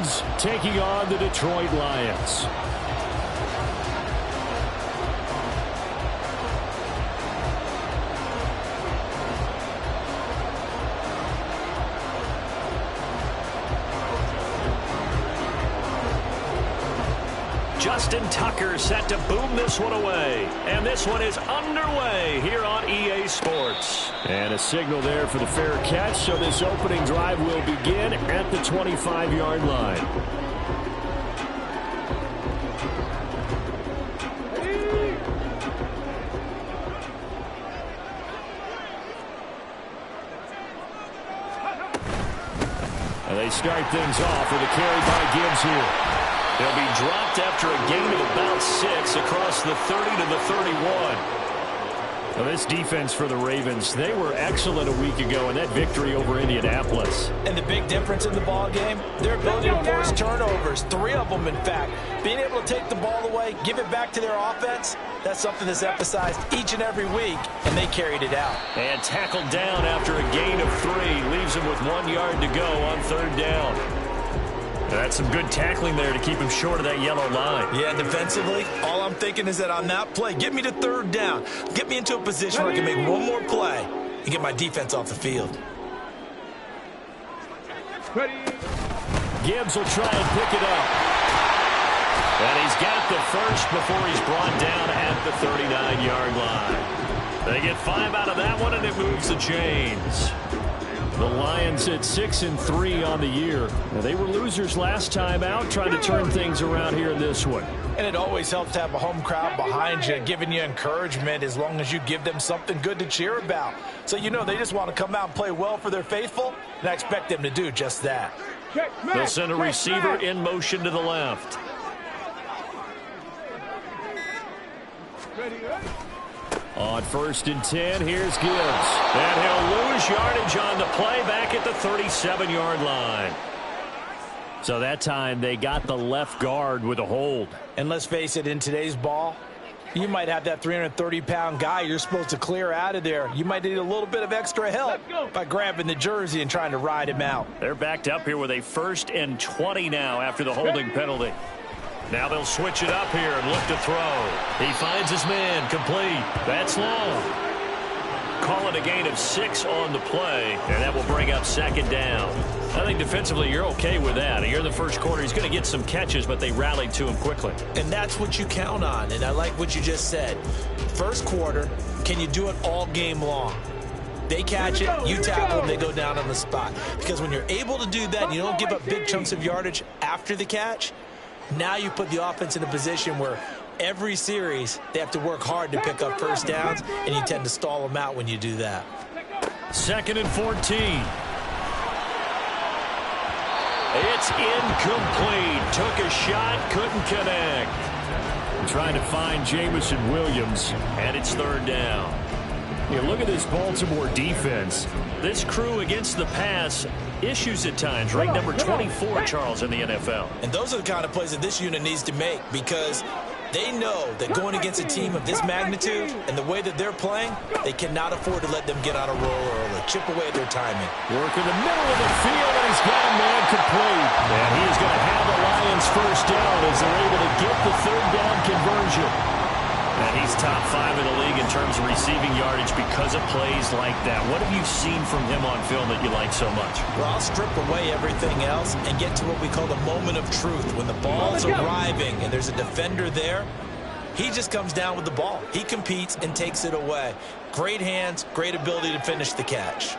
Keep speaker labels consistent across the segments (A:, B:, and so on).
A: Ravens taking on the Detroit Lions.
B: Justin Tucker set to boom this one away. And this one is underway here on EA Sports.
A: And a signal there for the fair catch, so this opening drive will begin at the 25-yard line. And they start things off with a carry by Gibbs here.
B: He'll be dropped after a gain of about 6 across the 30 to the 31.
A: Well, this defense for the Ravens, they were excellent a week ago in that victory over Indianapolis.
C: And the big difference in the ball game, their ability to force turnovers, 3 of them in fact. Being able to take the ball away, give it back to their offense, that's something that's emphasized each and every week, and they carried it out.
B: And tackled down after a gain of 3, leaves him with 1 yard to go on 3rd down.
A: That's some good tackling there to keep him short of that yellow line.
C: Yeah, defensively, all I'm thinking is that on that play, get me to 3rd down. Get me into a position where I can make one more play and get my defense off the field.
A: Gibbs will try and pick it up.
B: And he's got the first before he's brought down at the 39-yard line. They get 5 out of that one, and it moves the chains.
A: The Lions at 6-3 on the year. Now, they were losers last time out, trying to turn things around here in this one.
C: And it always helps to have a home crowd behind you, giving you encouragement as long as you give them something good to cheer about. So you know they just want to come out and play well for their faithful, and I expect them to do just that.
B: They'll send a receiver in motion to the left.
A: On 1st and 10, here's Gibbs.
B: And he'll lose yardage on the play back at the 37-yard line.
A: So that time they got the left guard with a hold.
C: And let's face it, in today's ball, you might have that 330-pound guy you're supposed to clear out of there. You might need a little bit of extra help by grabbing the jersey and trying to ride him out.
B: They're backed up here with a 1st and 20 now after the holding penalty. Now they'll switch it up here and look to throw. He finds his man, complete. That's long. Call it a gain of 6 on the play, and that will bring up 2nd down. I think defensively you're okay with that. Here in the first quarter, he's going to get some catches, but they rallied to him quickly.
C: And that's what you count on, and I like what you just said. First quarter, can you do it all game long? They catch it, you tackle them, they go down on the spot. Because when you're able to do that, and you don't give up big chunks of yardage after the catch, now you put the offense in a position where every series they have to work hard to pick up 1st downs, and you tend to stall them out when you do that.
B: 2nd and 14. It's incomplete. Took a shot, couldn't connect.
A: Trying to find Jameson Williams.
B: And it's 3rd down.
A: You look at this Baltimore defense.
B: This crew against the pass, issues at times. Ranked number 24, Charles, in the NFL.
C: And those are the kind of plays that this unit needs to make, because they know that going against a team of this magnitude and the way that they're playing, they cannot afford to let them get on a roll early. Chip away at their timing.
A: Work in the middle of the field, and he's got a man complete.
B: And he is going to have the Lions 1st down as they're able to get the 3rd down conversion. And he's top 5 in the league in terms of receiving yardage because of plays like that. What have you seen from him on film that you like so much?
C: Well, I'll strip away everything else and get to what we call the moment of truth. When the ball's arriving and there's a defender there, he just comes down with the ball. He competes and takes it away. Great hands, great ability to finish the catch.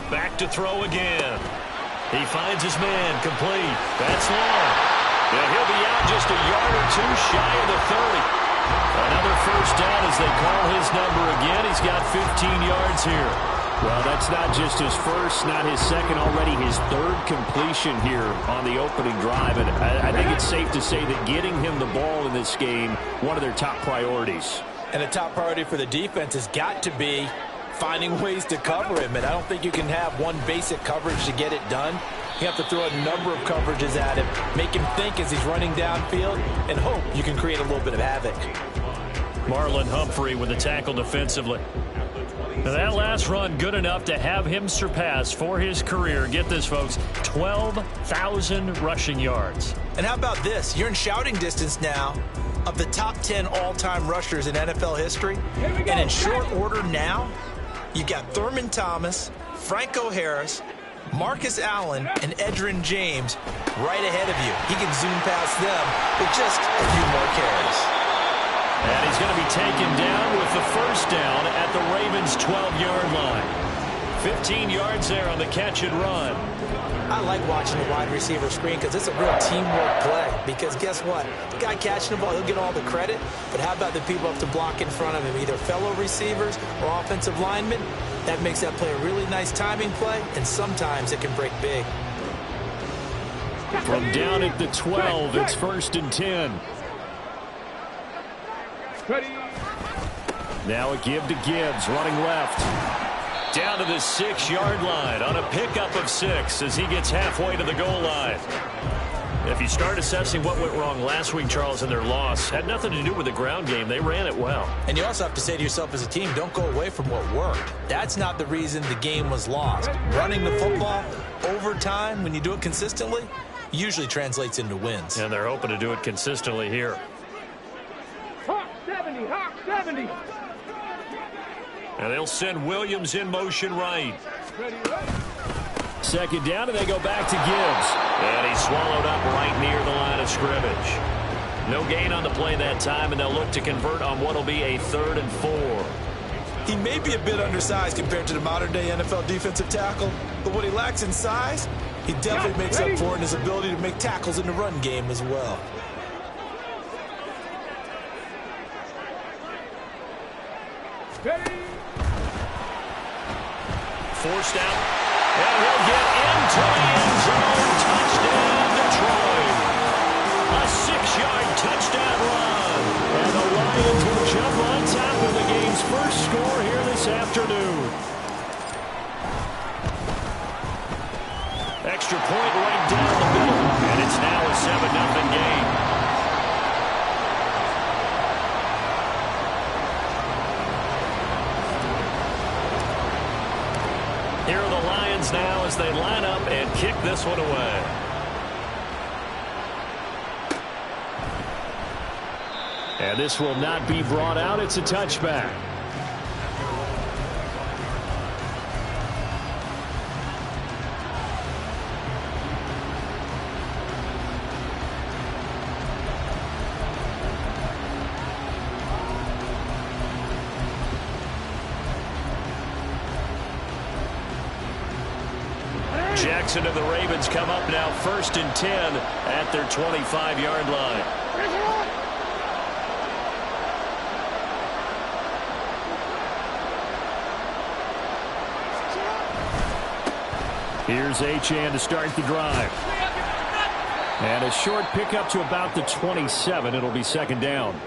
B: Back to throw again. He finds his man, complete. That's long. And he'll be out just a yard or 2 shy of the 30. Another 1st down as they call his number again. He's got 15 yards here.
A: Well, that's not just his first, not his second, already his 3rd completion here on the opening drive. And I think it's safe to say that getting him the ball in this game, one of their top priorities.
C: And a top priority for the defense has got to be finding ways to cover him. And I don't think you can have one basic coverage to get it done. You have to throw a number of coverages at him, make him think as he's running downfield, and hope you can create a little bit of havoc.
B: Marlon Humphrey with the tackle defensively. That last run good enough to have him surpass for his career, get this folks, 12,000 rushing yards.
C: And how about this? You're in shouting distance now of the top 10 all-time rushers in NFL history. And in short order now, you got Thurman Thomas, Franco Harris, Marcus Allen, and Edgerrin James right ahead of you. He can zoom past them with just a few more carries.
B: And he's going to be taken down with the first down at the Ravens' 12-yard line. 15 yards there on the catch and run.
C: I like watching the wide receiver screen because it's a real teamwork play. Because guess what? The guy catching the ball, he'll get all the credit. But how about the people up to block in front of him, either fellow receivers or offensive linemen? That makes that play a really nice timing play, and sometimes it can break big.
A: From down at the 12, it's 1st and 10. Now a give to Gibbs, running left.
B: Down to the 6-yard line on a pickup of 6 as he gets halfway to the goal line. If you start assessing what went wrong last week, Charles, in their loss, had nothing to do with the ground game. They ran it well.
C: And you also have to say to yourself as a team, don't go away from what worked. That's not the reason the game was lost. Running the football over time, when you do it consistently, usually translates into wins.
B: And they're hoping to do it consistently here.
D: Hawk 70, Hawk 70.
B: And they'll send Williams in motion right.
A: Second down, and they go back to Gibbs.
B: And he's swallowed up right near the line of scrimmage. No gain on the play that time, and they'll look to convert on what will be a 3rd and 4.
C: He may be a bit undersized compared to the modern-day NFL defensive tackle, but what he lacks in size, he definitely makes up for in his ability to make tackles in the run game as well.
B: Forced out, and he'll get into the end zone. Touchdown, Detroit. A 6-yard touchdown run.
A: And the Lions will jump on top of the game's first score here this afternoon.
B: Extra point right down the middle, and it's now a 7-0 game. Here are the Lions now as they line up and kick this one away.
A: And this will not be brought out. It's a touchback.
B: Jackson and the Ravens come up now 1st and 10 at their 25-yard line.
A: Here's Achane to start the drive. And a short pickup to about the 27. It'll be 2nd down.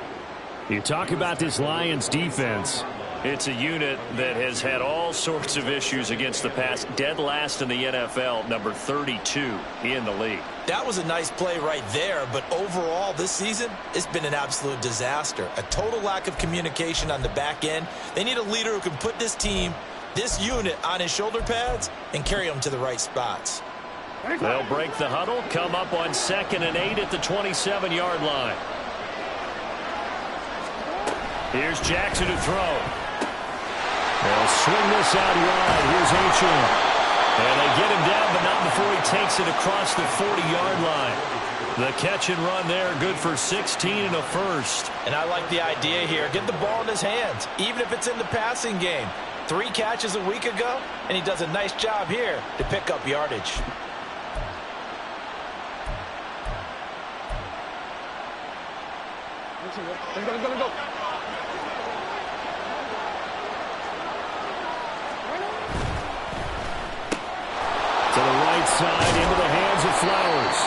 A: You talk about this Lions defense.
B: It's a unit that has had all sorts of issues against the pass. Dead last in the NFL, number 32 in the league.
C: That was a nice play right there, but overall this season, it's been an absolute disaster. A total lack of communication on the back end. They need a leader who can put this team, this unit, on his shoulder pads and carry them to the right spots.
B: They'll break the huddle, come up on 2nd and 8 at the 27-yard line. Here's Jackson to throw.
A: They'll swing this out wide. Here's Achane.
B: And they get him down, but not before he takes it across the 40-yard line. The catch and run there, good for 16 and a first.
C: And I like the idea here. Get the ball in his hands, even if it's in the passing game. 3 catches a week ago, and he does a nice job here to pick up yardage.
D: Let's go.
A: To the right side, into the hands of Flowers.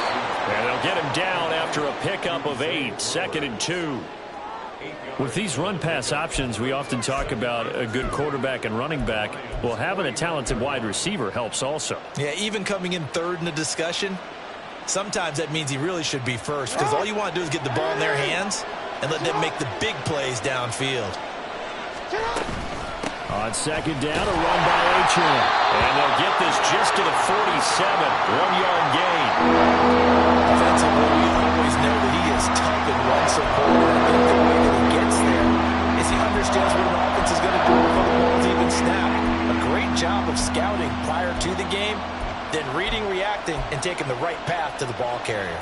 B: And they'll get him down after a pickup of 8, 2nd and 2.
A: With these run-pass options, we often talk about a good quarterback and running back. Well, having a talented wide receiver helps also.
C: Yeah, even coming in 3rd in the discussion, sometimes that means he really should be first, because all you want to do is get the ball in their hands and let them make the big plays downfield.
A: On second down, a run by Achane.
B: And they'll get this just to the 47. 1-yard gain.
C: Defensively, we always know that he is tough and run support. I think the way that he gets there is he understands what an offense is going to do before the ball's even snapped. A great job of scouting prior to the game, then reading, reacting, and taking the right path to the ball carrier.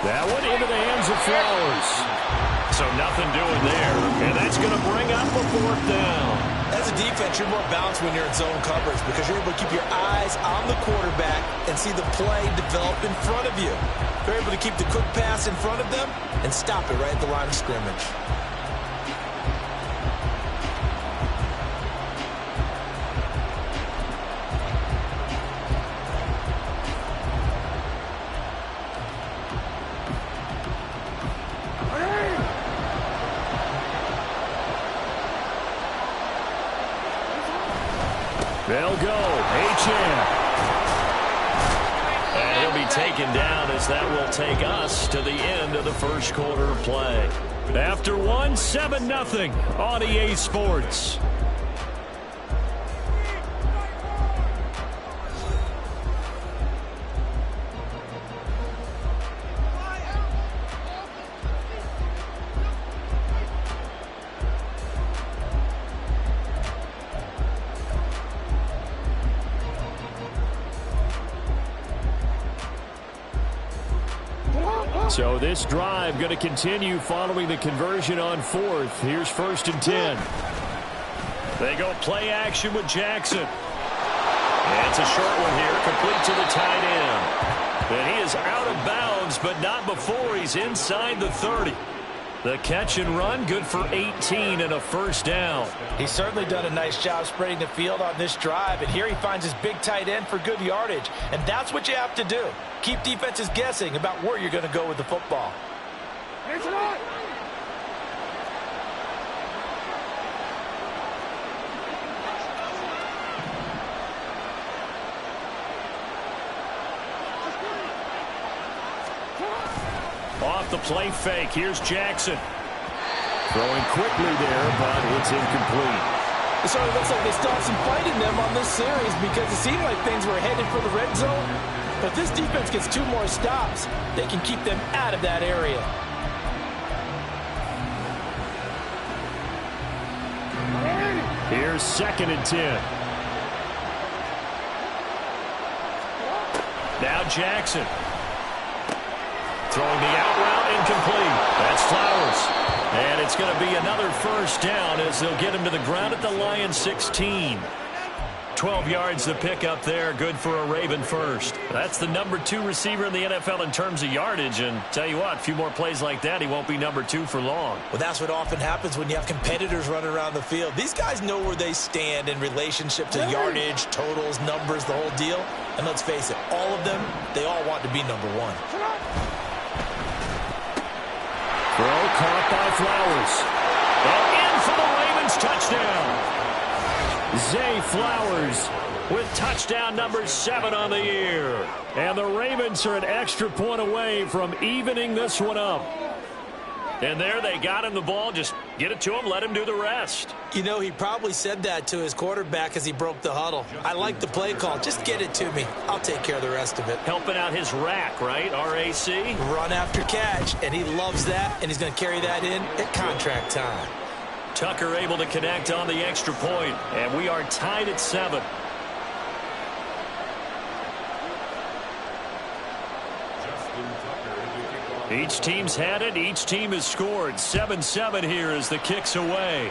A: That one into the hands of Flowers.
B: So nothing doing there. And that's going to bring up a 4th down.
C: As a defense, you're more balanced when you're in zone coverage because you're able to keep your eyes on the quarterback and see the play develop in front of you. You're able to keep the quick pass in front of them and stop it right at the line of scrimmage.
A: They'll go. Achane.
B: And he'll be taken down as that will take us to the end of the first quarter of play.
A: After 7-0 on EA Sports. So this drive going to continue following the conversion on 4th. Here's 1st and 10.
B: They go play action with Jackson. And it's a short one here, complete to the tight end. And he is out of bounds, but not before he's inside the 30. The catch and run, good for 18 and a 1st down.
C: He's certainly done a nice job spreading the field on this drive, and here he finds his big tight end for good yardage. And that's what you have to do. Keep defenses guessing about where you're going to go with the football.
B: Off the play fake, here's Jackson.
A: Throwing quickly there, but it's incomplete.
C: It sort of looks like they still have some fight in them on this series because it seemed like things were headed for the red zone. But if this defense gets 2 more stops, they can keep them out of that area.
A: Here's 2nd and 10.
B: Now Jackson. Throwing the out route, incomplete. That's Flowers. And it's going to be another 1st down as they'll get him to the ground at the Lions 16. 12 yards to pick up there, good for a Raven 1st. That's the number 2 receiver in the NFL in terms of yardage, and tell you what, a few more plays like that, he won't be number 2 for long.
C: Well, that's what often happens when you have competitors running around the field. These guys know where they stand in relationship to yardage, totals, numbers, the whole deal. And let's face it, all of them, they all want to be number 1.
A: Throw caught by Flowers.
B: And in for the Ravens touchdown.
A: Zay Flowers
B: with touchdown number 7 on the year.
A: And the Ravens are an extra point away from evening this one up.
B: And there they got him the ball. Just get it to him, let him do the rest.
C: You know, he probably said that to his quarterback as he broke the huddle. I like the play call. Just get it to me. I'll take care of the rest of it.
B: Helping out his rack, right? RAC?
C: Run after catch, and he loves that, and he's going to carry that in at contract time.
B: Tucker able to connect on the extra point, and we are tied at 7. Each team's had it. Each team has scored. 7-7 here as the kick's away.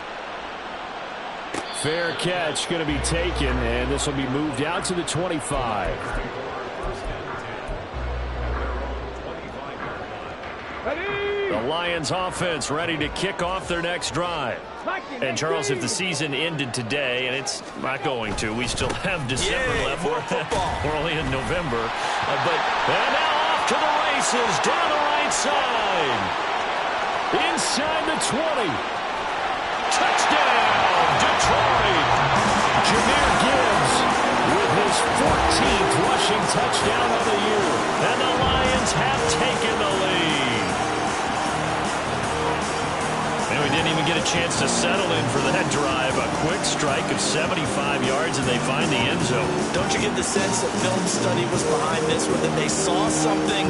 A: Fair catch going to be taken, and this will be moved out to the 25.
B: The Lions offense ready to kick off their next drive. And Charles, if the season ended today, and it's not going to, we still have December left. We're only in November. And now off to the races down the right side.
A: Inside the 20.
B: Touchdown, Detroit.
A: Jahmyr Gibbs
B: 13th rushing touchdown of the year. And the Lions have taken the lead. And we didn't even get a chance to settle in for that drive. A quick strike of 75 yards, and they find the end zone.
C: Don't you get the sense that film study was behind this one, that they saw something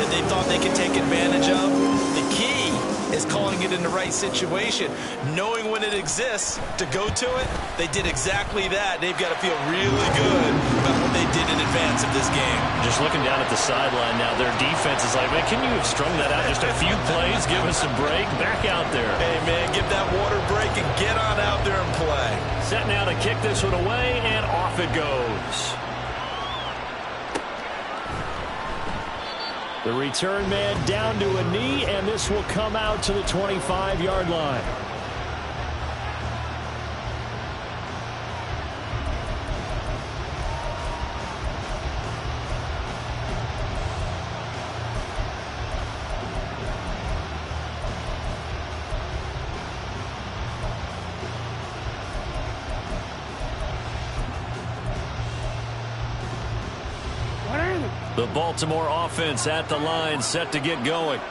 C: that they thought they could take advantage of? The key is calling it in the right situation, knowing when it exists to go to it. They did exactly that. They've got to feel really good about what they did in advance of this game.
B: Just looking down at the sideline now, their defense is like, man, can you have strung that out just a few plays? Give us a break. Back out there.
C: Hey, man, give that water break and get on out there and play.
B: Set now to kick this one away, and off it goes. The return man down to a knee, and this will come out to the 25-yard line. The Baltimore offense at the line, set to get going.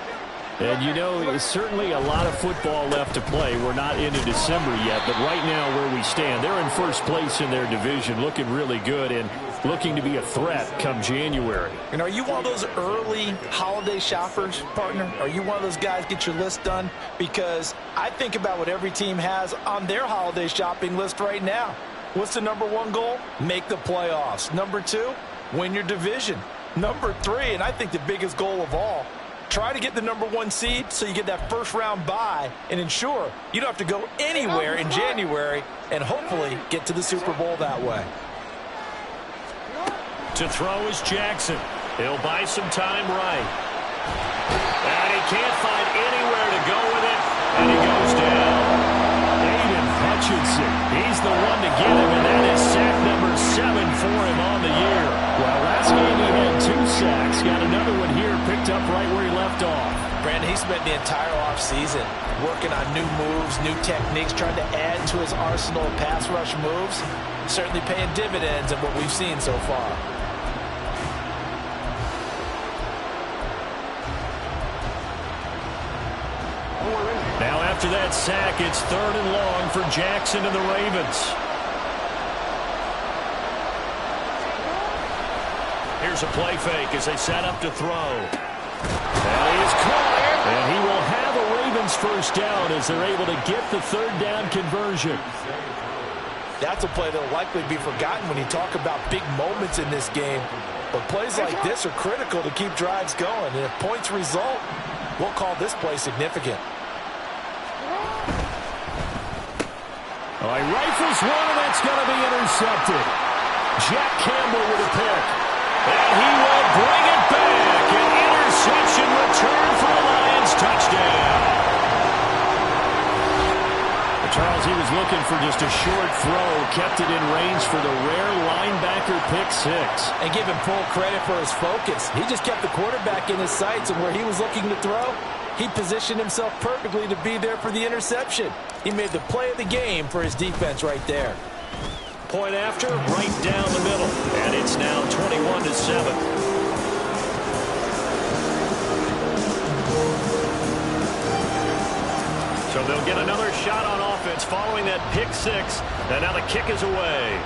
B: And, you know, there's certainly a lot of football left to play. We're not into December yet, but right now where we stand, they're in first place in their division, looking really good and looking to be a threat come January.
C: And are you one of those early holiday shoppers, partner? Are you one of those guys get your list done? Because I think about what every team has on their holiday shopping list right now. What's the number one goal? Make the playoffs. Number two, win your division. Number three, and I think the biggest goal of all, try to get the number one seed so you get that first round bye and ensure you don't have to go anywhere in January and hopefully get to the Super Bowl that way.
B: To throw is Jackson. He'll buy some time right. And he can't find anywhere to go with it, and he goes down. Aiden Hutchinson, he's the one to get him, and that is sack number 7 for him on the year. Well, last game he had 2 sacks. Got another one here, picked up right where he left off.
C: Brandon, he spent the entire offseason working on new moves, new techniques, trying to add to his arsenal of pass rush moves. Certainly paying dividends in what we've seen so far.
B: Now after that sack, it's 3rd and long for Jackson and the Ravens. Here's a play fake as they set up to throw. And he is caught. And he will have a Ravens first down as they're able to get the 3rd down conversion.
C: That's a play that will likely be forgotten when you talk about big moments in this game. But plays like this are critical to keep drives going. And if points result, we'll call this play significant.
B: Oh, he rifles one, and that's going to be intercepted. Jack Campbell with a pick. And he will bring it back. An interception return for the Lions. Touchdown. Charles, he was looking for just a short throw. Kept it in range for the rare linebacker pick 6.
C: And give him full credit for his focus. He just kept the quarterback in his sights, and where he was looking to throw, he positioned himself perfectly to be there for the interception. He made the play of the game for his defense right there.
B: Point after, right down the middle. And it's now 21-7. So they'll get another shot on offense following that pick 6. And now the kick is away.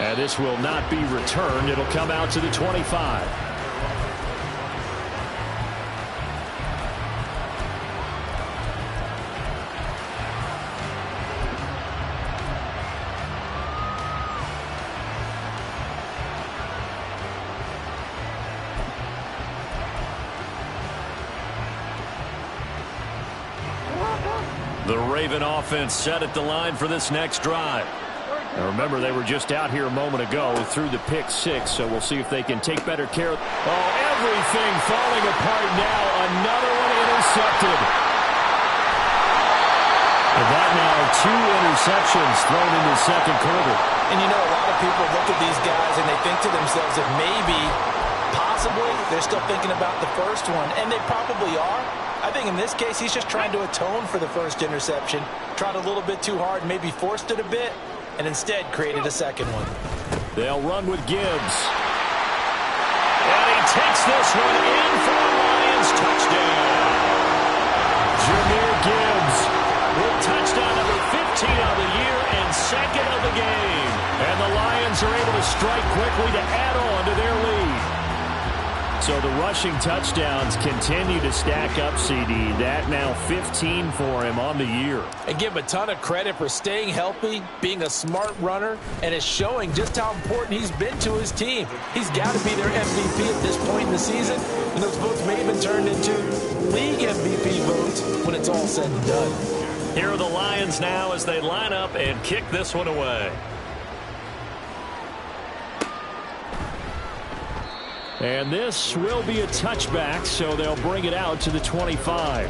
B: And this will not be returned. It'll come out to the 25. The Raven offense set at the line for this next drive. Now remember, they were just out here a moment ago through the pick 6, so we'll see if they can take better care. Oh, everything falling apart now. Another one intercepted. And that now 2 interceptions thrown in the second quarter.
C: And you know, a lot of people look at these guys and they think to themselves that maybe, possibly, they're still thinking about the first one, and they probably are. I think in this case, he's just trying to atone for the first interception. Tried a little bit too hard, maybe forced it a bit. and instead created a second one.
A: They'll run with Gibbs.
B: And he takes this one in for a Lions touchdown.
A: Jahmyr Gibbs
B: With touchdown number 15 of the year and second of the game.
A: And the Lions are able to strike quickly to add on to their lead. So the rushing touchdowns continue to stack up, CD. That now 15 for him on the year.
C: And give him a ton of credit for staying healthy, being a smart runner, and it's showing just how important he's been to his team. He's got to be their MVP at this point in the season, and those votes may have been turned into league MVP votes when it's all said and done.
B: Here are the Lions now as they line up and kick this one away.
A: And this will be a touchback, so they'll bring it out to the 25.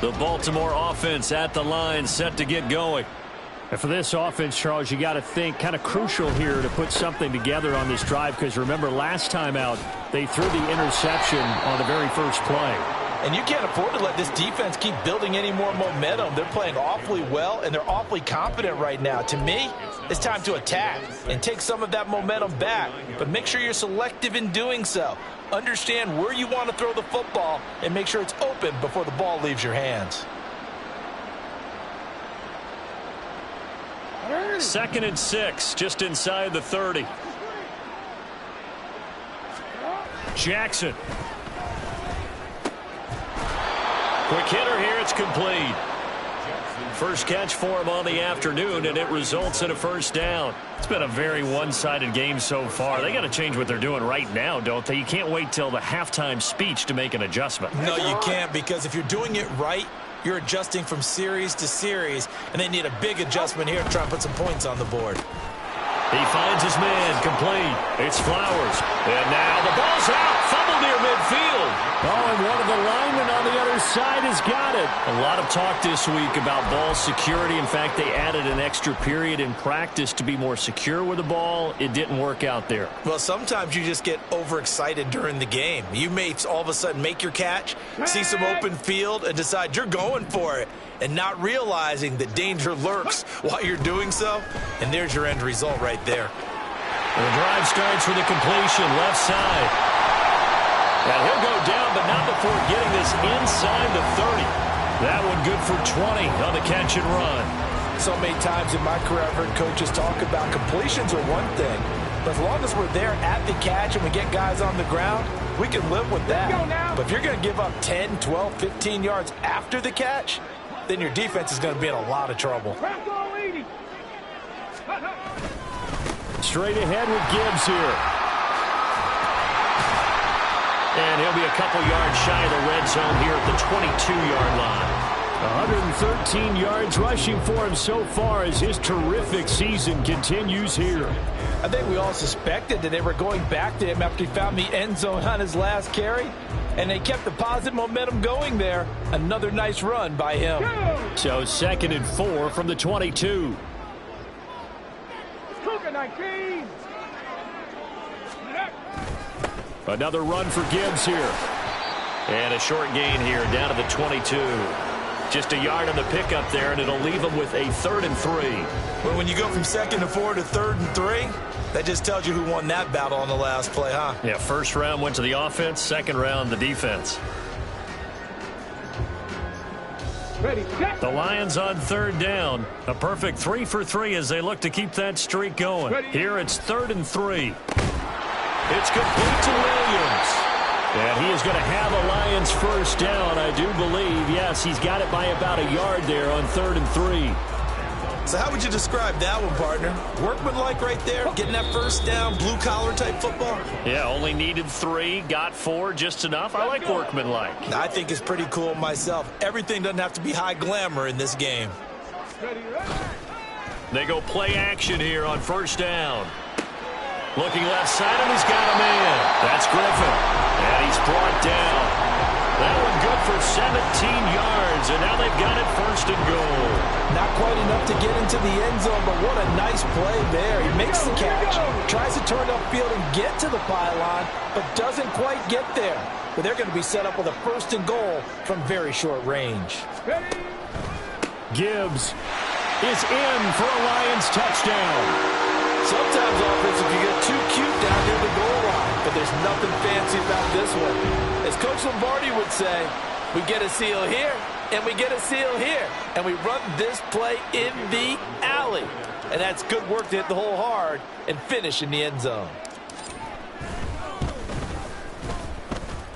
B: The Baltimore offense at the line, set to get going.
A: And for this offense, Charles, you got to think kind of crucial here to put something together on this drive, because remember last time out they threw the interception on the very first play.
C: And you can't afford to let this defense keep building any more momentum. They're playing awfully well, and they're awfully confident right now. To me, it's time to attack and take some of that momentum back. But make sure you're selective in doing so. Understand where you want to throw the football and make sure it's open before the ball leaves your hands.
B: 2nd and 6, just inside the 30. Jackson. Quick hitter here, it's complete. First catch for him on the afternoon, and it results in a first down. It's been a very one-sided game so far. They got to change what they're doing right now, don't they? You can't wait till the halftime speech to make an adjustment.
C: No, you can't, because if you're doing it right, you're adjusting from series to series, and they need a big adjustment here to try and put some points on the board.
B: He finds his man, complete. It's Flowers. And now the ball's out. Fumble near midfield.
A: Oh, and one of the linemen on the other side has got it.
B: A lot of talk this week about ball security. In fact, they added an extra period in practice to be more secure with the ball. It didn't work out there.
C: Well, sometimes you just get overexcited during the game. You may all of a sudden make your catch, see some open field, and decide you're going for it, and not realizing that danger lurks while you're doing so. And there's your end result right there.
B: The drive starts with a completion, left side. And he'll go down, but not before getting this inside the 30. That one good for 20 on the catch and run.
C: So many times in my career, I've heard coaches talk about completions are one thing, but as long as we're there at the catch and we get guys on the ground, we can live with that. But if you're going to give up 10, 12, 15 yards after the catch, then your defense is going to be in a lot of trouble.
A: Straight ahead with Gibbs here.
B: And he'll be a couple yards shy of the red zone here at the 22-yard line.
A: 113 yards rushing for him so far as his terrific season continues here.
C: I think we all suspected that they were going back to him after he found the end zone on his last carry, and they kept the positive momentum going there. Another nice run by him.
A: So 2nd and 4 from the 22.
D: 19.
A: Another run for Gibbs here.
B: And a short gain here down to the 22. Just a yard on the pickup there, and it'll leave them with a 3rd and 3.
C: Well, when you go from 2nd and 4 to 3rd and 3, that just tells you who won that battle on the last play, huh?
B: Yeah, first round went to the offense, second round the defense.
D: Ready, set.
B: The Lions on 3rd down. A perfect 3 for 3 as they look to keep that streak going.
D: Ready.
B: Here it's 3rd and 3. It's complete to Williams.
A: And he is going to have a Lions first down, I do believe. Yes, he's got it by about a yard there on 3rd and 3.
C: So how would you describe that one, partner? Workmanlike right there, getting that first down, blue-collar type football?
B: Yeah, only needed 3, got 4, just enough. I like workmanlike.
C: I think it's pretty cool myself. Everything doesn't have to be high glamour in this game.
D: Ready, ready.
B: They go play action here on first down. Looking left side, and he's got a man. That's Griffin. And he's brought down. That one good for 17 yards, and now they've got it 1st and goal.
C: Not quite enough to get into the end zone, but what a nice play there. He makes the catch, tries to turn upfield and get to the pylon, but doesn't quite get there. But they're going to be set up with a 1st and goal from very short range.
A: Gibbs is in for a Lions touchdown.
C: Sometimes offensive can get too cute down near the goal line, but there's nothing fancy about this one. As Coach Lombardi would say, we get a seal here, and we get a seal here, and we run this play in the alley. And that's good work to hit the hole hard and finish in the end zone.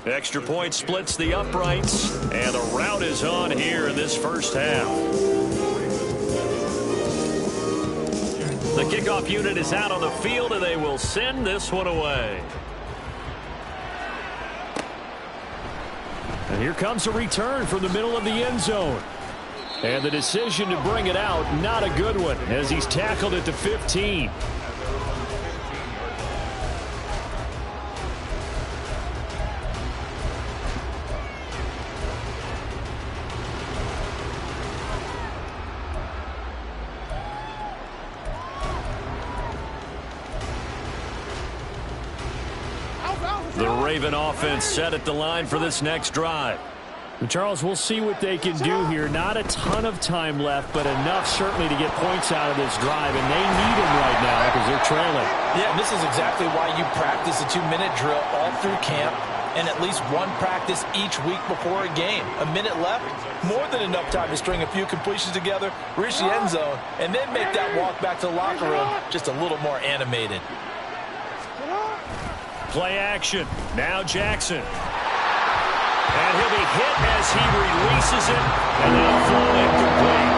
B: Extra point splits the uprights, and the route is on here in this first half. The kickoff unit is out on the field, and they will send this one away.
A: And here comes a return from the middle of the end zone. And the decision to bring it out, not a good one, as he's tackled at the 15.
B: The Raven offense set at the line for this next drive.
A: Charles, we'll see what they can do here. Not a ton of time left, but enough certainly to get points out of this drive, and they need them right now because they're trailing.
C: Yeah, and this is exactly why you practice a 2-minute drill all through camp and at least one practice each week before a game. A minute left, more than enough time to string a few completions together, reach the end zone, and then make that walk back to the locker room just a little more animated.
B: Play action. Now Jackson. And he'll be hit as he releases it. And now thrown incomplete.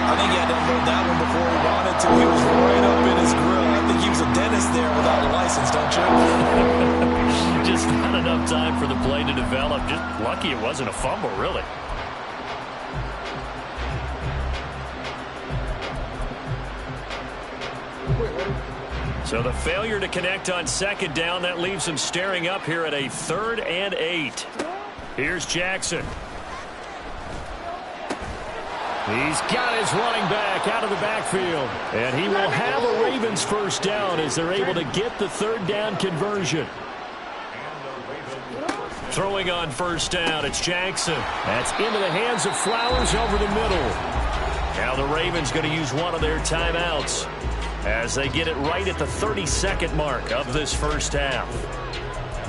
C: I think he had to unload that one before he wanted to. He was right up in his grill. I think he was a dentist there without a license, don't you?
B: Just not enough time for the play to develop. Just lucky it wasn't a fumble, really. So the failure to connect on 2nd down, that leaves him staring up here at a 3rd and 8. Here's Jackson.
A: He's got his running back out of the backfield. And he will have a Ravens 1st down as they're able to get the 3rd down conversion.
B: Throwing on 1st down, it's Jackson.
A: That's into the hands of Flowers over the middle.
B: Now the Ravens going to use one of their timeouts as they get it right at the 32nd mark of this first half.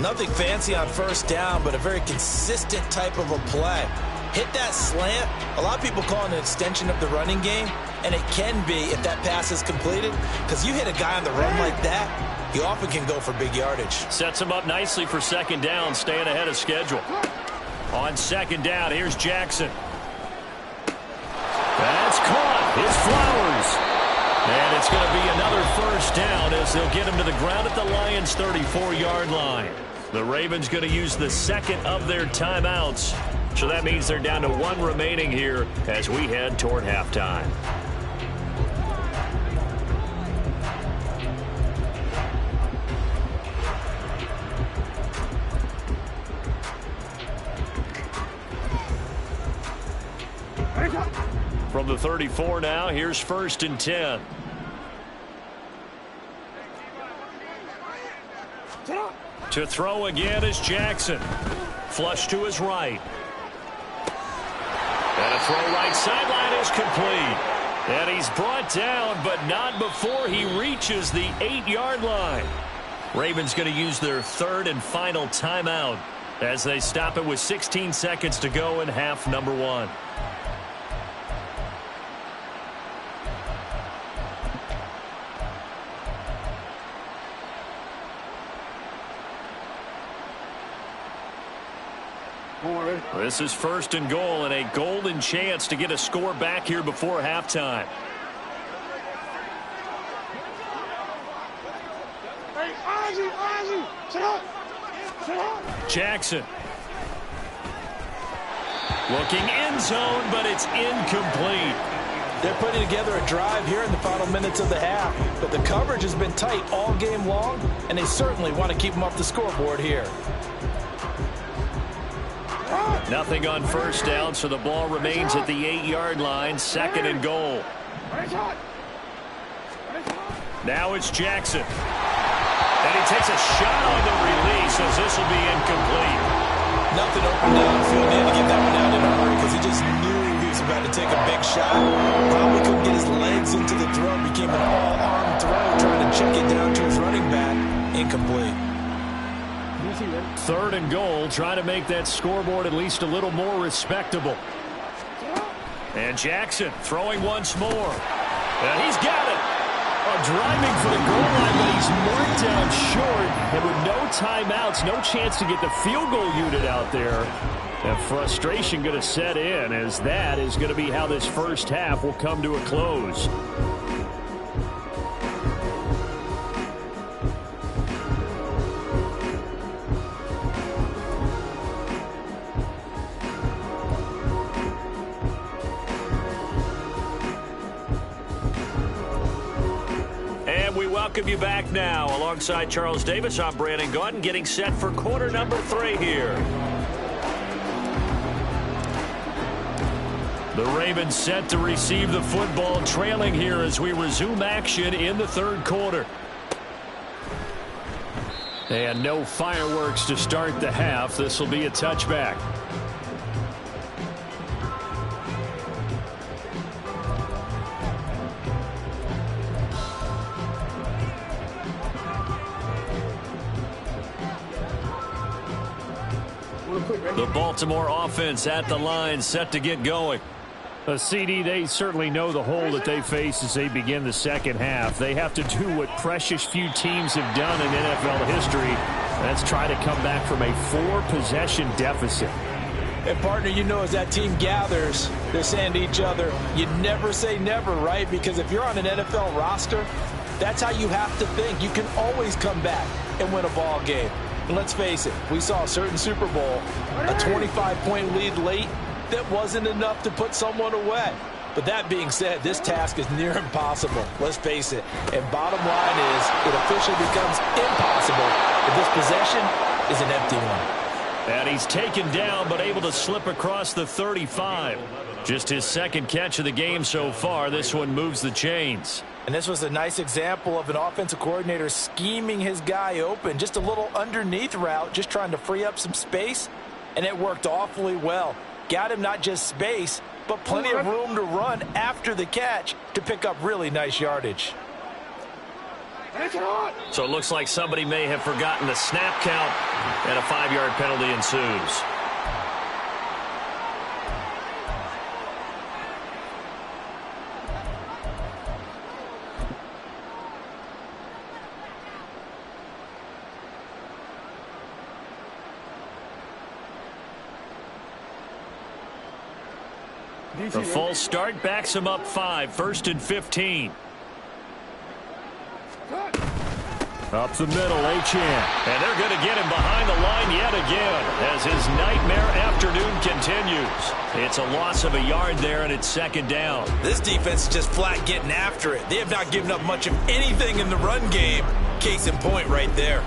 C: Nothing fancy on 1st down, but a very consistent type of a play. Hit that slant. A lot of people call it an extension of the running game, and it can be if that pass is completed, because you hit a guy on the run like that, he often can go for big yardage.
B: Sets him up nicely for 2nd down, staying ahead of schedule. On 2nd down, here's Jackson.
A: That's caught. It's Flowers.
B: And it's going to be another 1st down as they'll get him to the ground at the Lions' 34-yard line. The Ravens going to use the 2nd of their timeouts. So that means they're down to 1 remaining here as we head toward halftime. From the 34 now, here's 1st and 10. To throw again is Jackson. Flush to his right. And a throw right sideline is complete. And he's brought down, but not before he reaches the 8-yard line. Ravens going to use their 3rd and final timeout as they stop it with 16 seconds to go in half number 1. This is 1st and goal and a golden chance to get a score back here before halftime. Jackson. Looking end zone, but it's incomplete.
C: They're putting together a drive here in the final minutes of the half, but the coverage has been tight all game long, and they certainly want to keep them off the scoreboard here.
B: Nothing on first down, so the ball remains at the 8-yard line, 2nd and goal. Now it's Jackson. And he takes a shot on the release as this will be incomplete.
C: Nothing open downfield. He had to get that one out in a hurry because he just knew he was about to take a big shot. Probably couldn't get his legs into the throw. Became an all-arm throw, trying to check it down to his running back. Incomplete.
B: 3rd and goal, trying to make that scoreboard at least a little more respectable. And Jackson throwing once more. And he's got it. Driving for the goal line, but he's marked down short. And with no timeouts, no chance to get the field goal unit out there. And frustration going to set in, as that is going to be how this first half will come to a close. Welcome you back now. Alongside Charles Davis, I'm Brandon Gaudin, getting set for quarter number 3 here. The Ravens set to receive the football, trailing here as we resume action in the 3rd quarter. And no fireworks to start the half. This will be a touchback. The Baltimore offense at the line, set to get going. CD, they certainly know the hole that they face as they begin the second half. They have to do what precious few teams have done in NFL history. That's try to come back from a 4-possession deficit.
C: And, partner, you know, as that team gathers, they're saying to each other, you never say never, right? Because if you're on an NFL roster, that's how you have to think. You can always come back and win a ball game. And let's face it, we saw a certain Super Bowl, a 25-point lead late that wasn't enough to put someone away. But that being said, this task is near impossible. Let's face it. And bottom line is, it officially becomes impossible if this possession is an empty one.
B: And he's taken down, but able to slip across the 35. Just his 2nd catch of the game so far. This one moves the chains.
C: And this was a nice example of an offensive coordinator scheming his guy open. Just a little underneath route, just trying to free up some space. And it worked awfully well. Got him not just space, but plenty of room to run after the catch to pick up really nice yardage.
B: So it looks like somebody may have forgotten the snap count, and a 5-yard penalty ensues. The false start backs him up 5, 1st and 15. Up the middle, Achane. And they're going to get him behind the line yet again as his nightmare afternoon continues. It's a loss of a yard there, and it's 2nd down.
C: This defense is just flat getting after it. They have not given up much of anything in the run game. Case in point right there.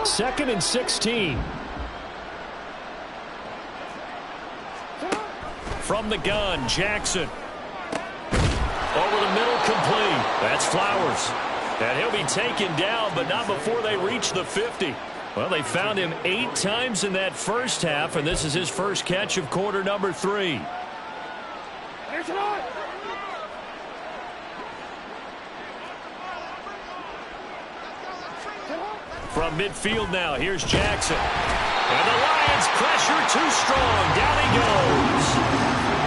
B: Second and 16. From the gun, Jackson. Over the middle, complete. That's Flowers. And he'll be taken down, but not before they reach the 50. Well, they found him 8 times in that first half, and this is his first catch of quarter number 3. From midfield now, here's Jackson. And the Lions pressure too strong. Down he goes.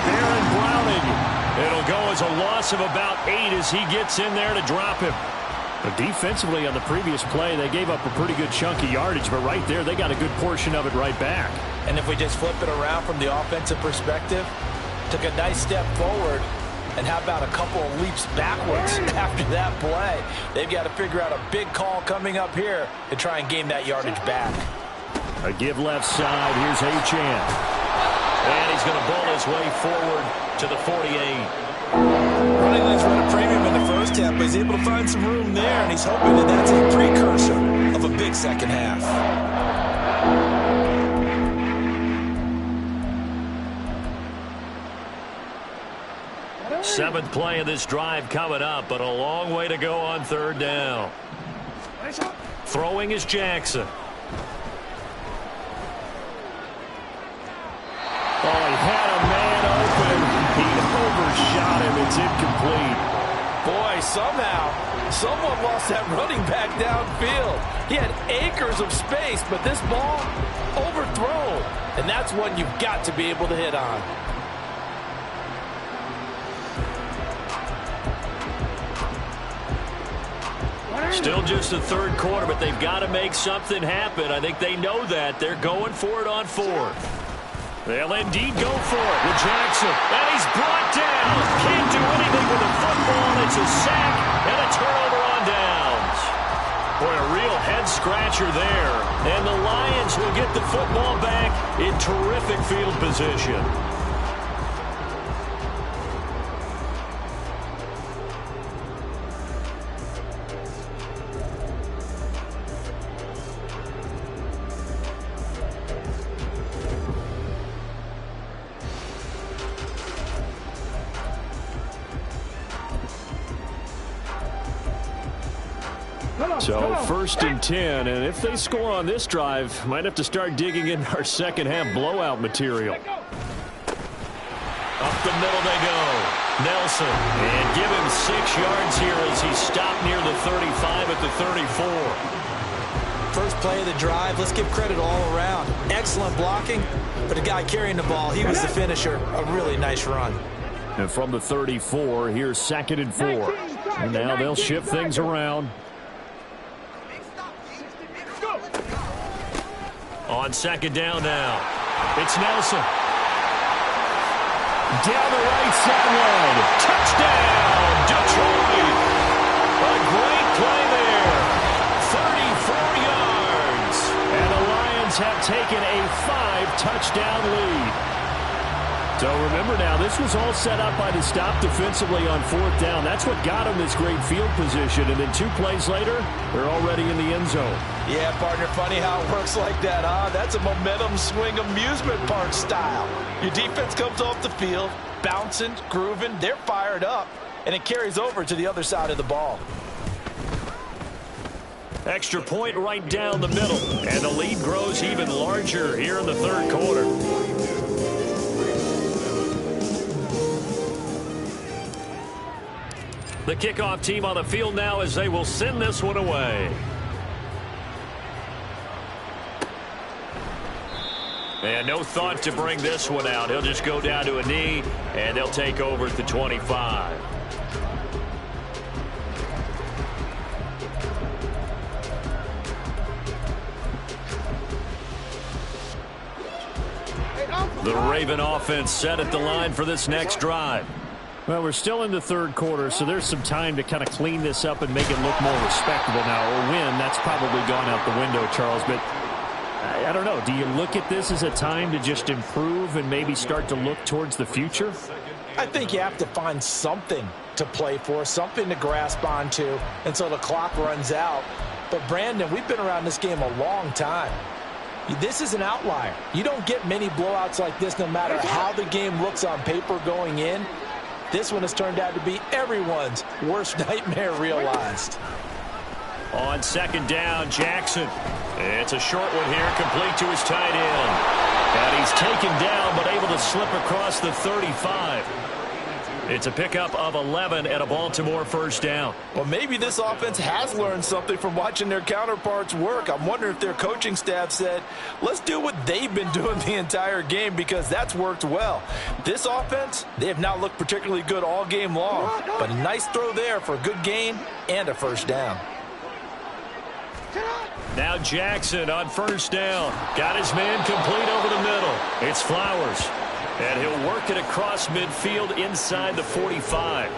B: Baron Browning. It'll go as a loss of about 8 as he gets in there to drop him. But defensively on the previous play, they gave up a pretty good chunk of yardage, but right there, they got a good portion of it right back.
C: And if we just flip it around from the offensive perspective, took a nice step forward, and how about a couple of leaps backwards after that play? They've got to figure out a big call coming up here to try and gain that yardage back.
B: A give left side. Here's Achane. And he's going to ball his way forward to the 48.
C: Running lanes run a premium in the first half, but he's able to find some room there, and he's hoping that that's a precursor of a big second half.
B: Seventh play of this drive coming up, but a long way to go on third down. Throwing is Jackson.
A: Oh, he had a man open. He overshot him. It's incomplete.
C: Boy, somehow, someone lost that running back downfield. He had acres of space, but this ball overthrown. And that's one you've got to be able to hit on.
B: Still just the third quarter, but they've got to make something happen. I think they know that. They're going for it on fourth. They'll indeed go for it with Jackson. And he's brought down. Can't do anything with the football. It's a sack and a turnover on downs. Boy, a real head-scratcher there. And the Lions will get the football back in terrific field position.
A: So first and 10, and if they score on this drive, might have to start digging in our second half blowout material.
B: Up the middle they go. Nelson. And give him 6 yards here as he stopped near the 35 at the 34.
C: First play of the drive, let's give credit all around. Excellent blocking, but the guy carrying the ball, he was the finisher. A really nice run.
A: And from the 34, here's second and 4. And now they'll shift things around.
B: On second down now, it's Nelson. Down the right sideline. Touchdown, Detroit. A great play there. 34 yards.
A: And the Lions have taken a 5-touchdown lead. So remember now, this was all set up by the stop defensively on fourth down. That's what got them this great field position. And then 2 plays later, they're already in the end zone.
C: Yeah, partner, funny how it works like that, huh? That's a momentum swing amusement park style. Your defense comes off the field, bouncing, grooving, they're fired up, and it carries over to the other side of the ball.
B: Extra point right down the middle, and the lead grows even larger here in the third quarter. The kickoff team on the field now as they will send this one away. And no thought to bring this one out. He'll just go down to a knee, and they'll take over at the 25. The Raven offense set at the line for this next drive.
A: Well, we're still in the third quarter, so there's some time to kind of clean this up and make it look more respectable now. Or win, that's probably gone out the window, Charles. But I don't know. Do you look at this as a time to just improve and maybe start to look towards the future?
C: I think you have to find something to play for, something to grasp onto until the clock runs out. But, Brandon, we've been around this game a long time. This is an outlier. You don't get many blowouts like this no matter how the game looks on paper going in. This one has turned out to be everyone's worst nightmare realized.
B: On second down, Jackson. It's a short one here, complete to his tight end. And he's taken down, but able to slip across the 35. It's a pickup of 11 and a Baltimore first down.
C: Well, maybe this offense has learned something from watching their counterparts work. I'm wondering if their coaching staff said, let's do what they've been doing the entire game because that's worked well. This offense, they have not looked particularly good all game long. But a nice throw there for a good gain and a first down.
B: Now Jackson on first down. Got his man complete over the middle. It's Flowers. And he'll work it across midfield inside the 45.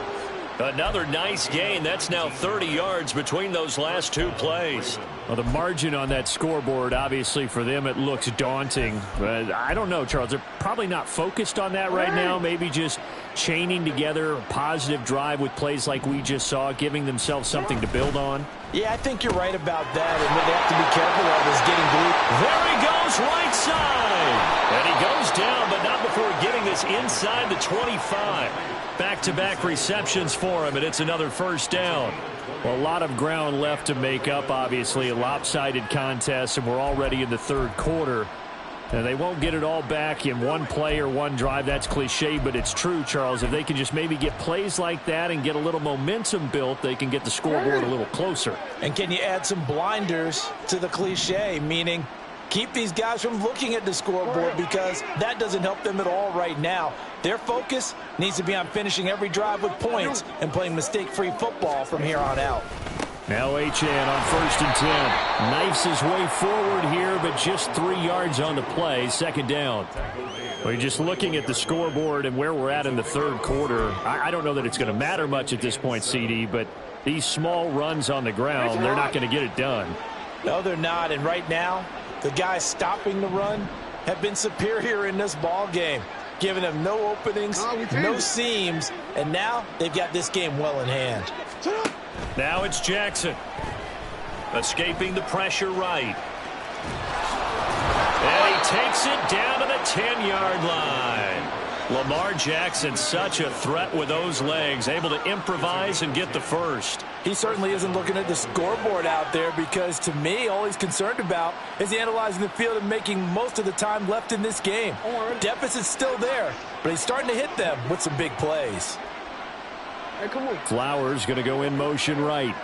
B: Another nice gain. That's now 30 yards between those last two plays.
A: Well, the margin on that scoreboard, obviously, for them, it looks daunting. But I don't know, Charles. They're probably not focused on that right now. Maybe just chaining together a positive drive with plays like we just saw, giving themselves something to build on.
C: Yeah, I think you're right about that. And what they have to be careful of is getting blue.
B: There he goes, right side. And he goes down, but not before getting this inside the 25. Back-to-back receptions for him, and it's another first down.
A: Well, a lot of ground left to make up, obviously. A lopsided contest, and we're already in the third quarter. And they won't get it all back in one play or one drive. That's cliche, but it's true, Charles. If they can just maybe get plays like that and get a little momentum built, they can get the scoreboard a little closer.
C: And can you add some blinders to the cliche, meaning keep these guys from looking at the scoreboard, because that doesn't help them at all right now. Their focus needs to be on finishing every drive with points and playing mistake-free football from here on out.
A: Now Achane on 1st and 10. Knifes his way forward here, but just 3 yards on the play. Second down. Well, you're just looking at the scoreboard and where we're at in the third quarter. I don't know that it's going to matter much at this point, CD, but these small runs on the ground, they're not going to get it done.
C: No, they're not. And right now, the guys stopping the run have been superior in this ball game, giving them no openings, no seams, and now they've got this game well in hand.
B: Now it's Jackson. Escaping the pressure right. And he takes it down to the 10-yard line. Lamar Jackson, such a threat with those legs, able to improvise and get the first.
C: He certainly isn't looking at the scoreboard out there, because to me, all he's concerned about is analyzing the field and making most of the time left in this game. Deficit's still there, but he's starting to hit them with some big plays.
D: Hey, come on.
A: Flowers going to go in motion right.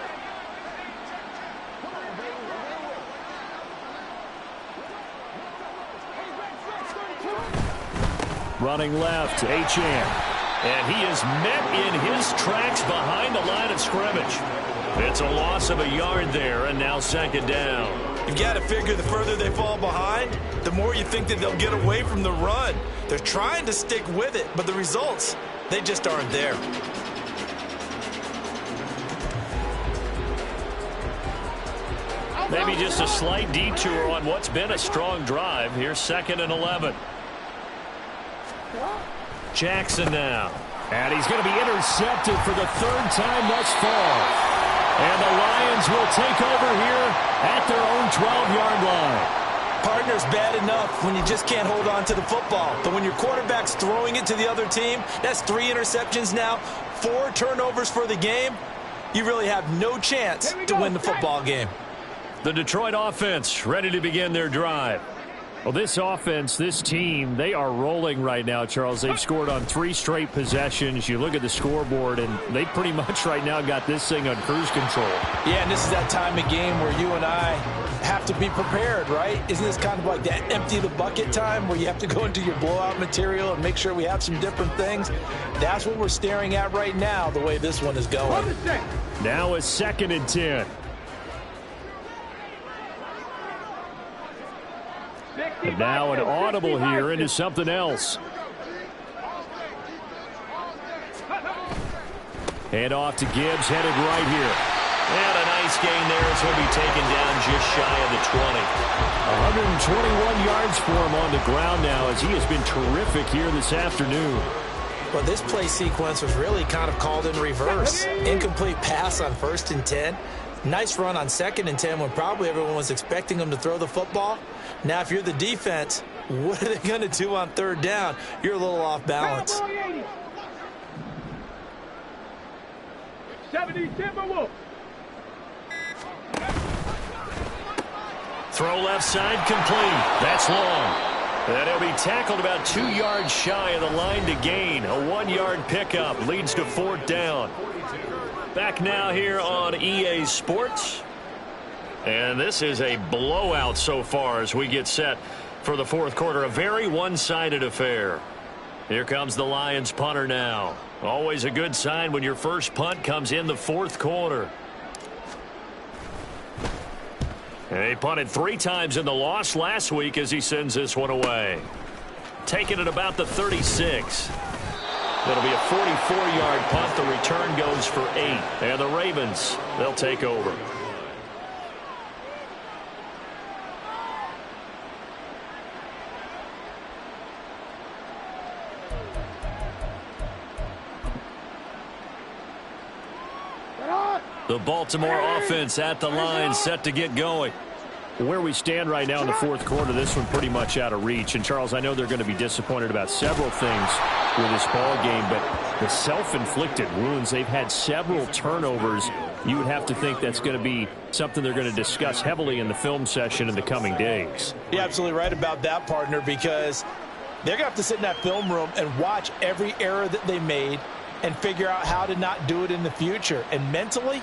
A: Running left, Achane.
B: And he is met in his tracks behind the line of scrimmage. It's a loss of a yard there, and now second down.
C: You've got to figure the further they fall behind, the more you think that they'll get away from the run. They're trying to stick with it, but the results, they just aren't there.
B: Maybe just a slight detour on what's been a strong drive. Here's 2nd and 11. Jackson now.
A: And he's going to be intercepted for the 3rd time thus far. And the Lions will take over here at their own 12-yard line.
C: Partner's bad enough when you just can't hold on to the football. But when your quarterback's throwing it to the other team, that's 3 interceptions now, 4 turnovers for the game. You really have no chance to win the football game.
B: The Detroit offense ready to begin their drive.
A: Well, this offense, this team, they are rolling right now, Charles. They've scored on 3 straight possessions. You look at the scoreboard, and they pretty much right now got this thing on cruise control.
C: Yeah, and this is that time of game where you and I have to be prepared, right? Isn't this kind of like that empty the bucket time where you have to go into your blowout material and make sure we have some different things? That's what we're staring at right now, the way this one is going.
A: Now it's 2nd and 10. And now an audible here into something else. Hand off to Gibbs, headed right here.
B: And a nice gain there as he'll be taken down just shy of the 20.
A: 121 yards for him on the ground now, as he has been terrific here this afternoon.
C: Well, this play sequence was really kind of called in reverse. Incomplete pass on 1st and 10. Nice run on 2nd and 10 when probably everyone was expecting him to throw the football. Now, if you're the defense, what are they going to do on 3rd down? You're a little off balance.
D: 70 Timberwolves.
B: Throw left side complete. That's long. And he'll be tackled about 2 yards shy of the line to gain. A 1-yard pickup leads to 4th down. Back now here on EA Sports. And this is a blowout so far as we get set for the 4th quarter. A very one-sided affair. Here comes the Lions punter now. Always a good sign when your first punt comes in the 4th quarter. And he punted 3 times in the loss last week as he sends this one away. Taking it about the 36. It'll be a 44-yard punt. The return goes for 8. And the Ravens, they'll take over. The Baltimore offense at the line, set to get going.
A: Where we stand right now in the fourth quarter, this one pretty much out of reach. And, Charles, I know they're going to be disappointed about several things with this ball game, but the self-inflicted wounds, they've had several turnovers. You would have to think that's going to be something they're going to discuss heavily in the film session in the coming days.
C: You're absolutely right about that, partner, because they're going to have to sit in that film room and watch every error that they made and figure out how to not do it in the future. And mentally,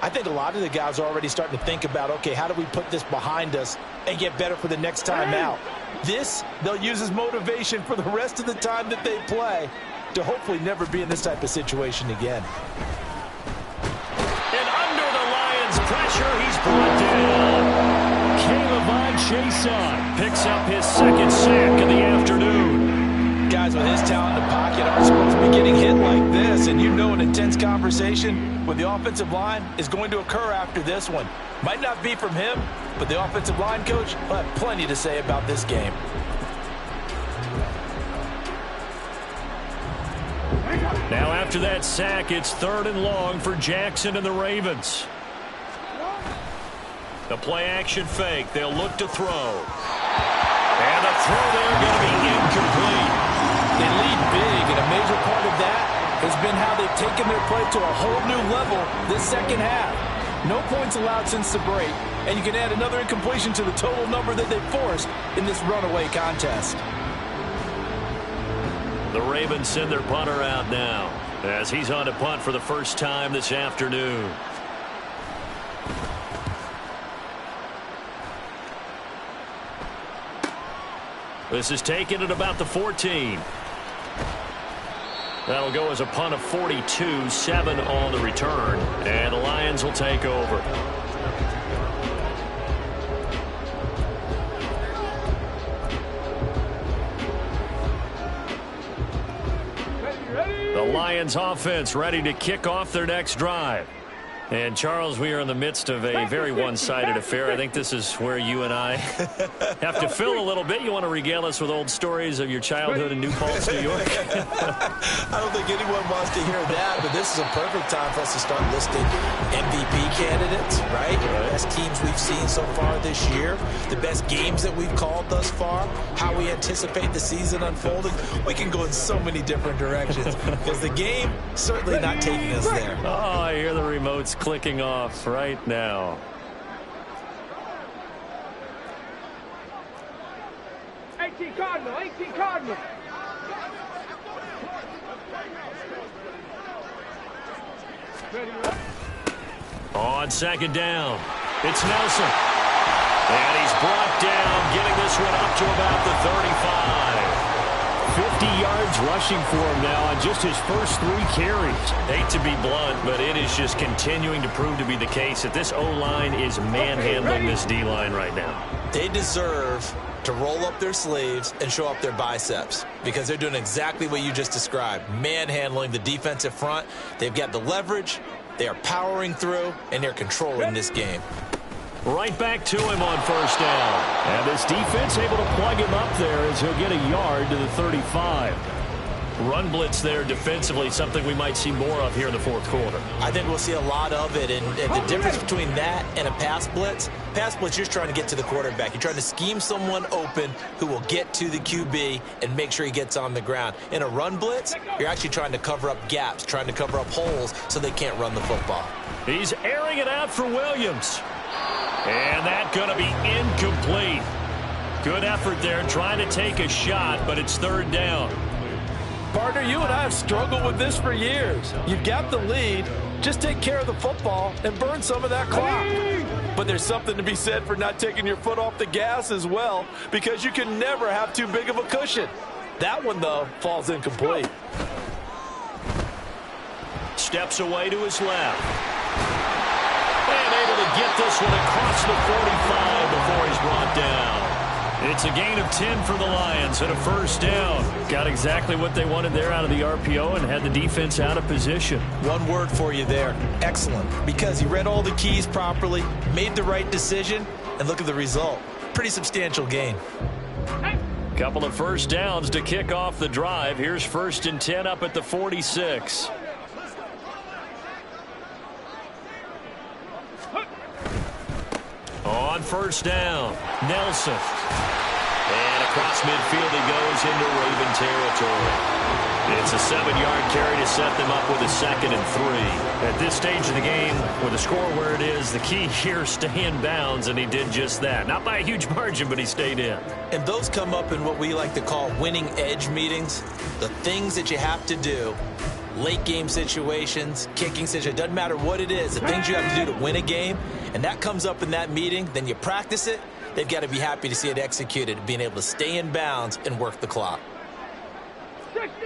C: I think a lot of the guys are already starting to think about, okay, how do we put this behind us and get better for the next time out? This, they'll use as motivation for the rest of the time that they play to hopefully never be in this type of situation again.
B: And under the Lions' pressure, he's brought down. K'Lavon Chaisson picks up his second sack of the afternoon.
C: Guys with his talent in the pocket aren't supposed to be getting hit like this, and you know an intense conversation with the offensive line is going to occur after this one. Might not be from him, but the offensive line coach will have plenty to say about this game.
B: Now after that sack, it's 3rd and long for Jackson and the Ravens. The play-action fake. They'll look to throw. And the throw there going to be incomplete.
C: They lead big, and a major part of that has been how they've taken their play to a whole new level this second half. No points allowed since the break, and you can add another incompletion to the total number that they forced in this runaway contest.
B: The Ravens send their punter out now as he's on to punt for the first time this afternoon. This is taken at about the 14. That'll go as a punt of 42, 7 on the return, and the Lions will take over. The Lions offense ready to kick off their next drive. And, Charles, we are in the midst of a very one-sided affair. I think this is where you and I have to fill a little bit. You want to regale us with old stories of your childhood in New Paltz, New York?
C: I don't think anyone wants to hear that, but this is a perfect time for us to start listing MVP candidates, right? The best teams we've seen so far this year, the best games that we've called thus far, how we anticipate the season unfolding. We can go in so many different directions because the game certainly not taking us there.
B: Oh, I hear the remotes clicking off right now.
D: Cardinal, 18 Cardinal.
B: On second down, it's Nelson. And he's brought down, getting this one up to about the 35.
A: 50 yards rushing for him now on just his first 3 carries.
B: Hate to be blunt, but it is just continuing to prove to be the case that this O-line is manhandling this D-line right now.
C: They deserve to roll up their sleeves and show up their biceps because they're doing exactly what you just described, manhandling the defensive front. They've got the leverage, they are powering through, and they're controlling this game.
B: Right back to him on first down.
A: And this defense able to plug him up there as he'll get a yard to the 35.
B: Run blitz there defensively, something we might see more of here in the fourth quarter.
C: I think we'll see a lot of it, and the difference between that and a pass blitz, you're trying to get to the quarterback. You're trying to scheme someone open who will get to the QB and make sure he gets on the ground. In a run blitz, you're actually trying to cover up gaps, trying to cover up holes so they can't run the football.
B: He's airing it out for Williams. And that's going to be incomplete. Good effort there, trying to take a shot, but it's 3rd down.
C: Partner, you and I have struggled with this for years. You've got the lead. Just take care of the football and burn some of that clock. But there's something to be said for not taking your foot off the gas as well, because you can never have too big of a cushion. That one, though, falls incomplete.
B: Steps away to his left. And able to get this one across the 45 before he's brought down. It's a gain of 10 for the Lions and a first down. Got exactly what they wanted there out of the RPO and had the defense out of position.
C: One word for you there, excellent, because he read all the keys properly, made the right decision, and look at the result. Pretty substantial gain.
B: Couple of first downs to kick off the drive. Here's 1st and 10 up at the 46. On first down, Nelson. And across midfield he goes into Raven territory. It's a 7-yard carry to set them up with a 2nd and 3.
A: At this stage of the game, with the score where it is, the key here is stay in bounds, and he did just that. Not by a huge margin, but he stayed in.
C: And those come up in what we like to call winning edge meetings. The things that you have to do, late game situations, kicking situations, doesn't matter what it is, the things you have to do to win a game, and that comes up in that meeting, then you practice it, they've got to be happy to see it executed, being able to stay in bounds and work the clock.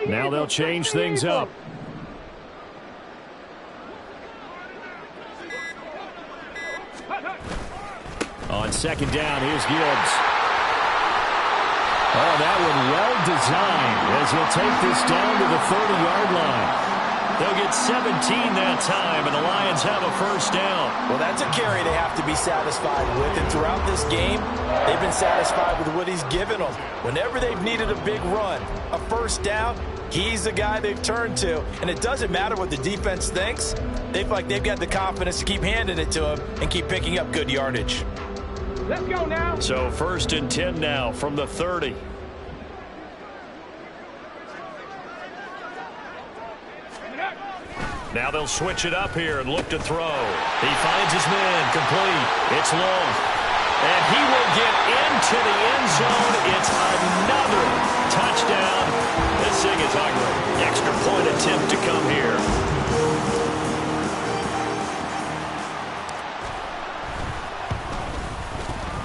A: Now they'll change things up. On 2nd down, here's Gibbs. Oh, that one well designed as he'll take this down to the 30-yard line.
B: They'll get 17 that time, and the Lions have a first down.
C: Well, that's a carry they have to be satisfied with, and throughout this game, they've been satisfied with what he's given them. Whenever they've needed a big run, a first down, he's the guy they've turned to, and it doesn't matter what the defense thinks. They feel like they've got the confidence to keep handing it to him and keep picking up good yardage.
D: Let's go now.
B: So 1st and 10 now from the 30. Now they'll switch it up here and look to throw. He finds his man, complete. It's long. And he will get into the end zone. It's another touchdown. This thing is ugly. Extra point attempt to come here.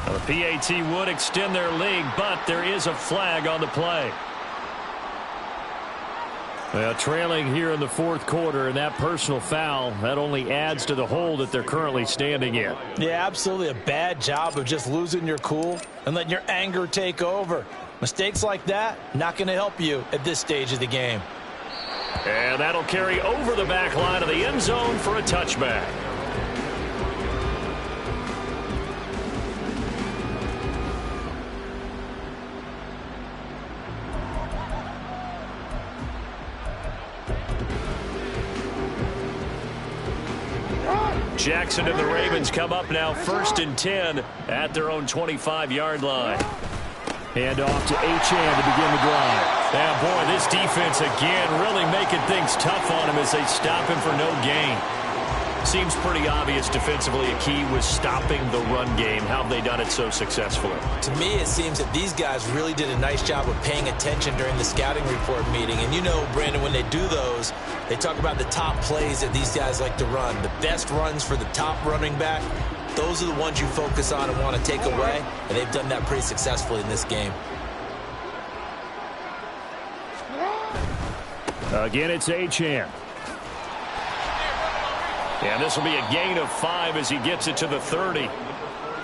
B: The PAT would extend their lead, but there is a flag on the play.
A: Well, trailing here in the 4th quarter, and that personal foul, that only adds to the hole that they're currently standing in.
C: Yeah, absolutely a bad job of just losing your cool and letting your anger take over. Mistakes like that, not going to help you at this stage of the game.
B: And that'll carry over the back line of the end zone for a touchback. Jackson and the Ravens come up now 1st and 10 at their own 25-yard line.
A: Hand off to Achane to begin the drive.
B: Yeah, boy, this defense again really making things tough on him as they stop him for no gain. Seems pretty obvious defensively a key was stopping the run game. How have they done it so successfully?
C: To me, it seems that these guys really did a nice job of paying attention during the scouting report meeting. And you know, Brandon, when they do those, they talk about the top plays that these guys like to run. The best runs for the top running back, those are the ones you focus on and want to take away. And they've done that pretty successfully in this game.
A: Again, it's Achane.
B: And this will be a gain of 5 as he gets it to the 30.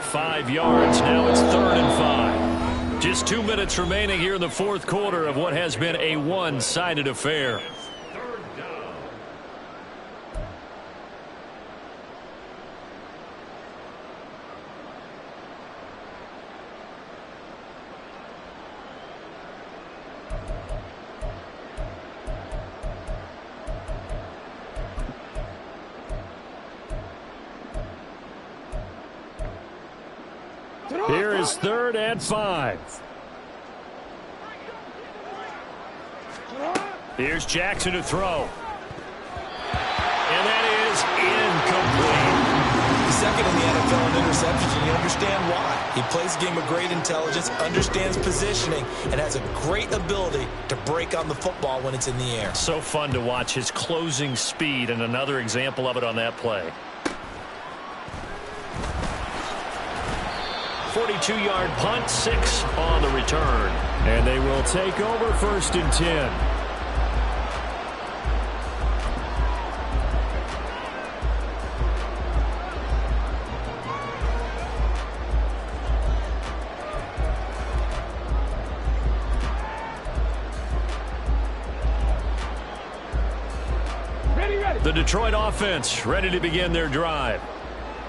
B: 5 yards. Now it's 3rd and 5. Just 2 minutes remaining here in the 4th quarter of what has been a one-sided affair.
A: Here is 3rd and 5.
B: Here's Jackson to throw. And that is incomplete.
C: He's second in the NFL in interceptions, and you understand why. He plays a game of great intelligence, understands positioning, and has a great ability to break on the football when it's in the air.
B: So fun to watch his closing speed, and another example of it on that play. 42-yard punt, 6 on the return.
A: And they will take over 1st and 10.
B: The Detroit offense ready to begin their drive.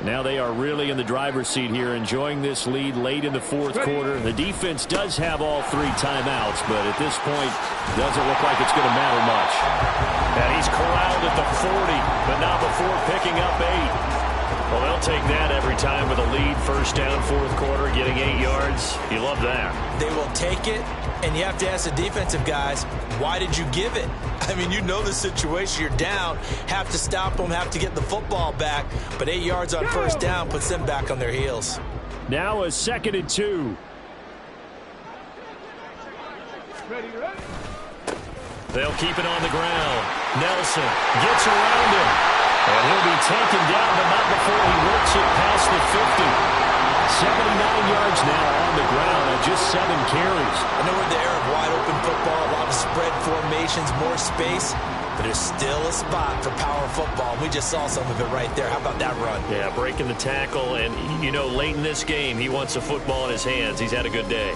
A: Now they are really in the driver's seat here, enjoying this lead late in the fourth quarter. The defense does have all 3 timeouts, but at this point, doesn't look like it's going to matter much.
B: And he's corralled at the 40, but not before picking up 8. Well, they'll take that every time with a lead. First down, fourth quarter, getting 8 yards. You love that.
C: They will take it, and you have to ask the defensive guys, why did you give it? I mean, you know the situation. You're down, have to stop them, have to get the football back. But 8 yards on first down puts them back on their heels.
A: Now a 2nd and 2.
B: They'll keep it on the ground. Nelson gets around him. And he'll be taken down, but not before he works it past the 50. 79 yards now on the ground on just 7 carries.
C: I know we're in the era of wide-open football, a lot of spread formations, more space, but there's still a spot for power football. We just saw some of it right there. How about that run?
B: Yeah, breaking the tackle, and, you know, late in this game, he wants the football in his hands. He's had a good day.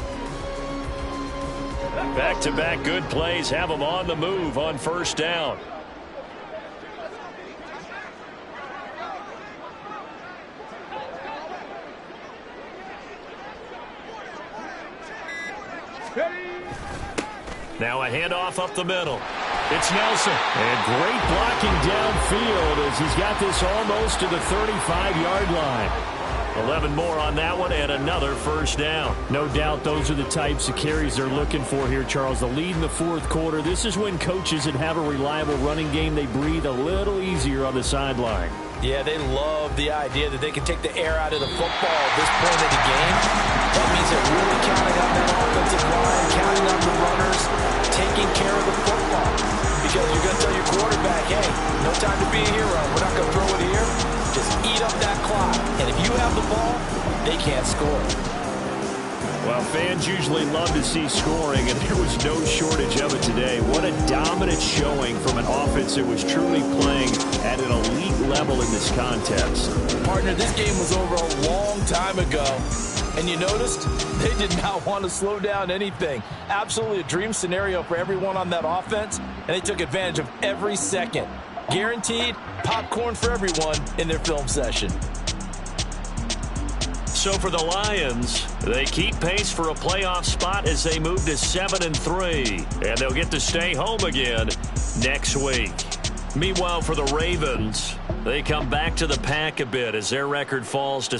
B: Back-to-back good plays have him on the move on first down. Now a handoff up the middle. It's Nelson.
A: And great blocking downfield as he's got this almost to the 35-yard line.
B: 11 more on that one and another first down.
A: No doubt those are the types of carries they're looking for here, Charles. The lead in the fourth quarter. This is when coaches that have a reliable running game, they breathe a little easier on the sideline.
C: Yeah, they love the idea that they can take the air out of the football at this point of the game. That means they're really counting on that offensive line, counting on the runners, taking care of the football. Because you're going to tell your quarterback, hey, no time to be a hero. We're not going to throw it here. Just eat up that clock. And if you have the ball, they can't score.
A: Well, fans usually love to see scoring, and there was no shortage of it today. What a dominant showing from an offense that was truly playing at an elite level in this contest.
C: Partner, this game was over a long time ago. And you noticed they did not want to slow down anything. Absolutely a dream scenario for everyone on that offense, and they took advantage of every second. Guaranteed popcorn for everyone in their film session.
B: So for the Lions, they keep pace for a playoff spot as they move to 7-3. And they'll get to stay home again next week. Meanwhile, for the Ravens, they come back to the pack a bit as their record falls to